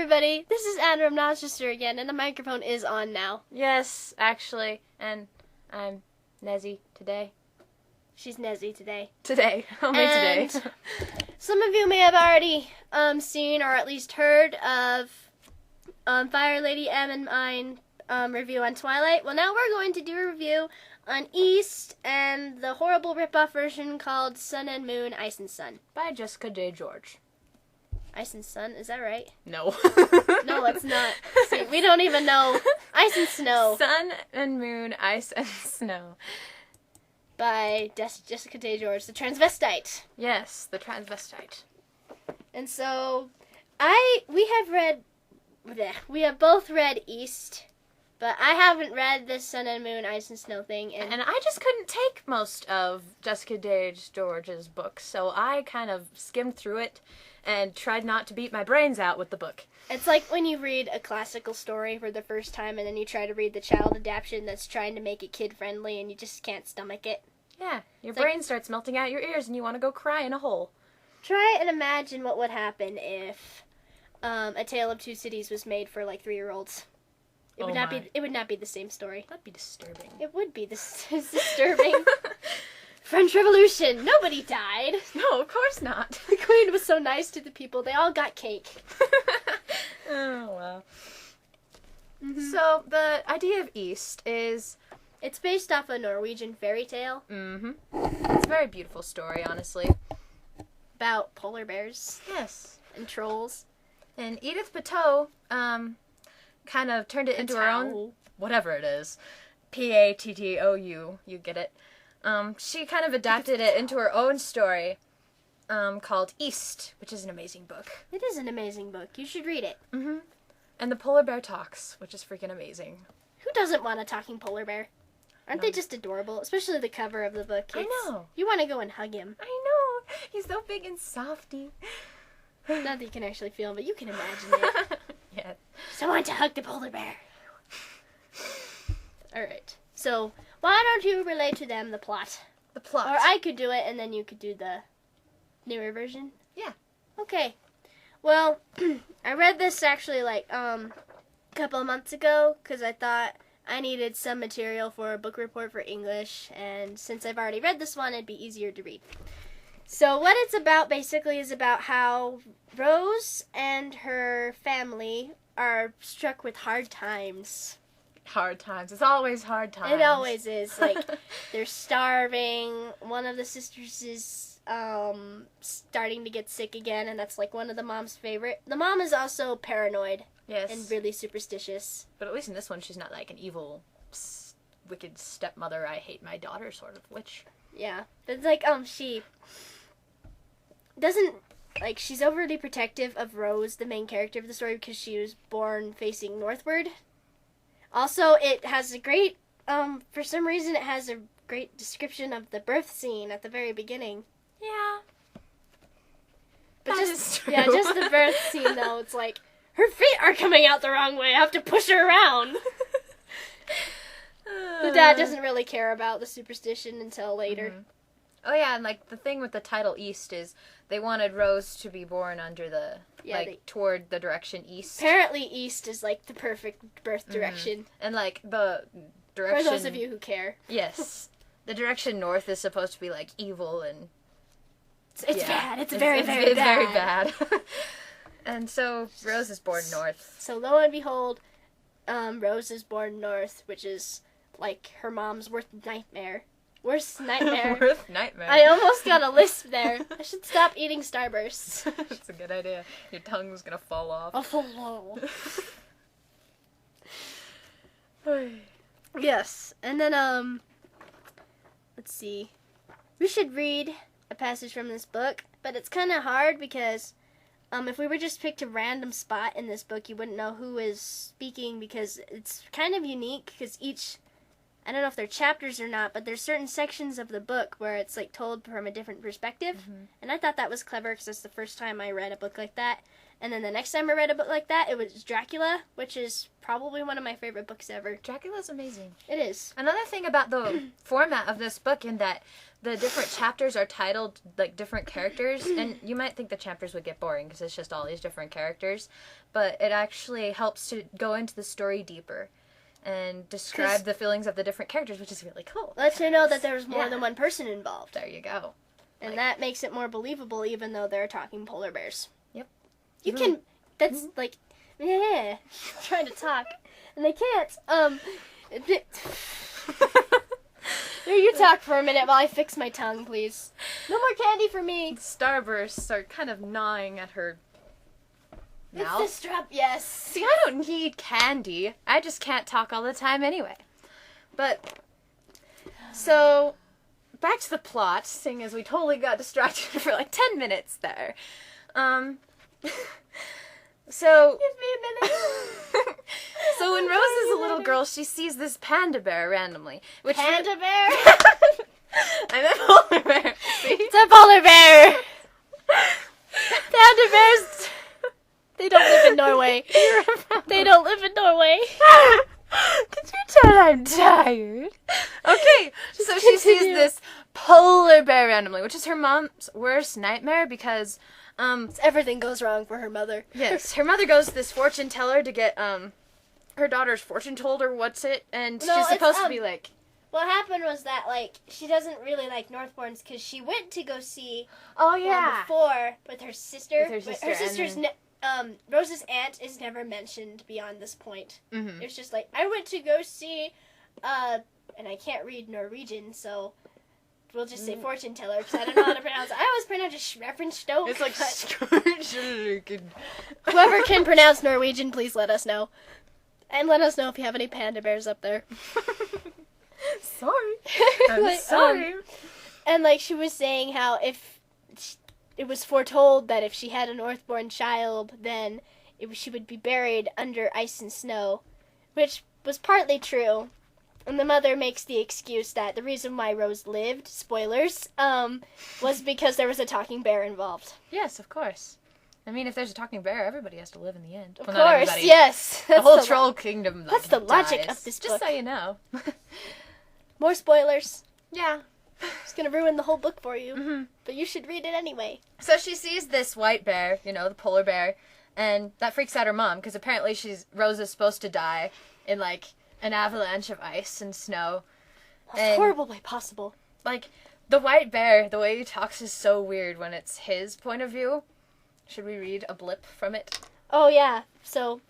everybody. This is Anna from Rochester again, and the microphone is on now. Yes, actually, and I'm Nezzy today. She's Nezzy today. Today. Only today. Some of you may have already seen or at least heard of Fire Lady M and mine review on Twilight. Well, now we're going to do a review on East and the horrible ripoff version called Sun and Moon, Ice and Sun. By Jessica J. George. Ice and Sun, is that right? No. No, it's not. See, we don't even know. Ice and Snow. Sun and Moon, Ice and Snow. By Jessica J. George, the transvestite. Yes, the transvestite. And so, we have both read East, but I haven't read this Sun and Moon, Ice and Snow thing. And I just couldn't take most of Jessica J. George's books, so I kind of skimmed through it and tried not to beat my brains out with the book. It's like when you read a classical story for the first time and then you try to read the child adaptation that's trying to make it kid-friendly and you just can't stomach it. Yeah, your brain starts melting out your ears and you want to go cry in a hole. Try and imagine what would happen if A Tale of Two Cities was made for like 3-year-olds. It would not be the same story. That'd be disturbing. It would be disturbing. French Revolution. Nobody died. No, of course not. The Queen was so nice to the people. They all got cake. Oh, wow. Mm-hmm. So, the idea of East is... It's based off a Norwegian fairy tale. Mm-hmm. It's a very beautiful story, honestly. About polar bears. Yes. And trolls. And Edith Pateau, kind of turned it into her own... Whatever it is. P-A-T-T-O-U. You get it. She kind of adapted it into her own story, called East, which is an amazing book. It is an amazing book. You should read it. Mm-hmm. And the polar bear talks, which is freaking amazing. Who doesn't want a talking polar bear? Aren't they just adorable? Especially the cover of the book. I know. You want to go and hug him. I know. He's so big and softy. Not that you can actually feel him, but you can imagine it. Yes. So I want to hug the polar bear. Alright. So, why don't you relay to them the plot? The plot. Or I could do it, and then you could do the newer version? Yeah. Okay. Well, I read this actually, like, a couple of months ago, because I thought I needed some material for a book report for English, and since I've already read this one, it'd be easier to read. So what it's about, basically, is about how Rose and her family are struck with hard times. Hard times. It's always hard times. It always is. Like, they're starving. One of the sisters is starting to get sick again, and that's like one of the mom's favorite. The mom is also paranoid. Yes. And really superstitious. But at least in this one, she's not like an evil, wicked stepmother, I hate my daughter sort of witch. Yeah. But it's like, she doesn't, like, she's overly protective of Rose, the main character of the story, because she was born facing northward. Also, it has a great, for some reason, it has a great description of the birth scene at the very beginning. Yeah. But that is true. Yeah, just the birth scene, though. It's like, her feet are coming out the wrong way. I have to push her around. The dad doesn't really care about the superstition until later. Mm-hmm. Oh, yeah, and, like, the thing with the title East is they wanted Rose to be born under the, toward the direction East. Apparently East is, like, the perfect birth direction. Mm-hmm. And, like, the direction... For those of you who care. Yes. The direction North is supposed to be, like, evil and... It's bad. It's very bad. Very bad. And so, Rose is born North. So, lo and behold, Rose is born North, which is, like, her mom's worst nightmare. Worst nightmare. Worst nightmare. I almost got a lisp there. I should stop eating Starbursts. That's a good idea. Your tongue's gonna fall off. Oh, yes. And then, let's see. We should read a passage from this book, but it's kind of hard because... if we were just picked a random spot in this book, you wouldn't know who is speaking because it's kind of unique because I don't know if they're chapters or not, but there's certain sections of the book where it's like told from a different perspective. Mm-hmm. And I thought that was clever because that's the first time I read a book like that. And then the next time I read a book like that, it was Dracula, which is probably one of my favorite books ever. Dracula's amazing. It is. Another thing about the format of this book in that the different chapters are titled like different characters, and you might think the chapters would get boring because it's just all these different characters, but it actually helps to go into the story deeper and describe the feelings of the different characters, which is really cool. Lets you know that there's more than one person involved. There you go. And that makes it more believable, even though they're talking polar bears. Yep. You can, that's like, yeah, trying to talk, and they can't. Here, you talk for a minute while I fix my tongue, please. No more candy for me. Starbursts are kind of gnawing at her mouth. It's the strap, yes. See, I don't need candy. I just can't talk all the time anyway. But, so, back to the plot, seeing as we totally got distracted for like 10 minutes there. So, Give me a minute. so when Rose is a little girl, she sees this panda bear randomly. Panda bear? I'm a polar bear. See? It's a polar bear. Panda bears, they don't live in Norway. They don't live in Norway. Could you tell I'm tired? Okay, so she sees this polar bear randomly, which is her mom's worst nightmare because, everything goes wrong for her mother. yes, her mother goes to this fortune teller to get, her daughter's fortune told or what's it, and No, she's supposed it's, to be like, What happened was that, like, she doesn't really like Northbournes because she went to go see oh one yeah, before with her sister. With her sister, Her sister's Rose's aunt is never mentioned beyond this point. mm-hmm. It's just like, I went to go see, and I can't read Norwegian, so we'll just say fortune teller because I don't know how to pronounce it. I always pronounce it Schreffen It's like whoever can pronounce Norwegian, please let us know. And let us know if you have any panda bears up there. Sorry. I'm Like, sorry. And, like, she was saying how if it was foretold that if she had a Northbourne child, then she would be buried under ice and snow, which was partly true. And the mother makes the excuse that the reason why Rose lived, spoilers, was because there was a talking bear involved. Yes, of course. I mean, if there's a talking bear, everybody has to live in the end. Of Well, not course, everybody. yes. The whole troll kingdom. That's the logic dies. of this Just book. so you know. More spoilers. Yeah. It's gonna ruin the whole book for you, Mm-hmm. but you should read it anyway. So she sees this white bear, you know, the polar bear, and that freaks out her mom because apparently Rose is supposed to die in like an avalanche of ice and snow. Most horrible way possible. Like the white bear, the way he talks is so weird when it's his point of view. Should we read a blip from it? Oh yeah. So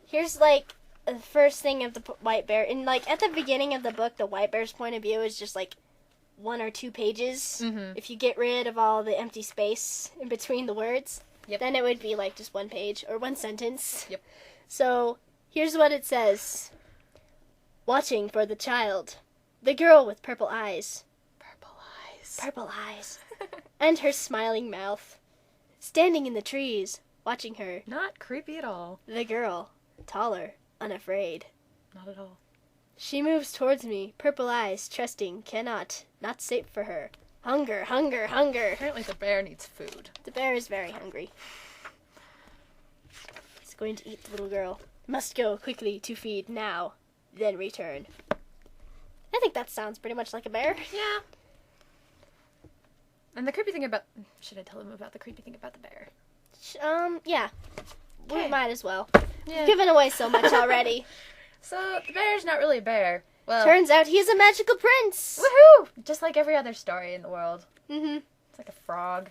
here's like the first thing of the white bear, and like at the beginning of the book, the white bear's point of view is just like 1 or 2 pages. Mm-hmm. If you get rid of all the empty space in between the words, Yep. then it would be like just 1 page or 1 sentence. Yep. So here's what it says: watching for the child, the girl with purple eyes, purple eyes, and her smiling mouth, standing in the trees, watching her. Not creepy at all. The girl, taller, unafraid. Not at all. She moves towards me, purple eyes, trusting, cannot, not safe for her. Hunger, hunger, hunger. Apparently the bear needs food. The bear is very hungry. He's going to eat the little girl. Must go quickly to feed now, then return. I think that sounds pretty much like a bear. Yeah. And the creepy thing about... Should I tell them about the creepy thing about the bear? Yeah. We Okay. might as well. Yeah. Given away so much already. So, the bear's not really a bear. Well, Turns out he's a magical prince. woohoo! Just like every other story in the world. Mm-hmm. It's like a frog.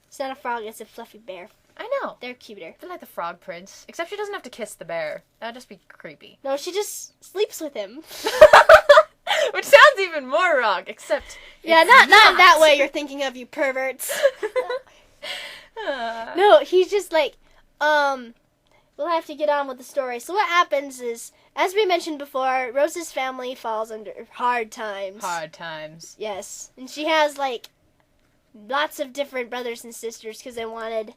It's not a frog, it's a fluffy bear. I know. They're cuter. I feel like the frog prince. Except she doesn't have to kiss the bear. That'd just be creepy. No, she just sleeps with him. Which sounds even more wrong, except... Yeah, it's not that way you're thinking of, you perverts. No, he's just like, we'll have to get on with the story. So what happens is, as we mentioned before, Rose's family falls under hard times. Hard times. Yes. And she has, like, lots of different brothers and sisters because they wanted,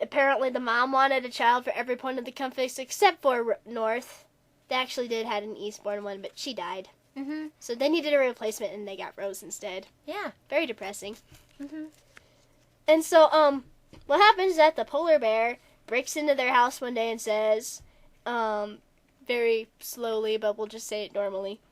apparently the mom wanted a child for every point of the compass except for North. They actually did had an Eastbourne one, but she died. Mm-hmm. So they needed a replacement and they got Rose instead. Yeah. Very depressing. Mm-hmm. And so, what happens is that the polar bear breaks into their house one day and says, very slowly, but we'll just say it normally,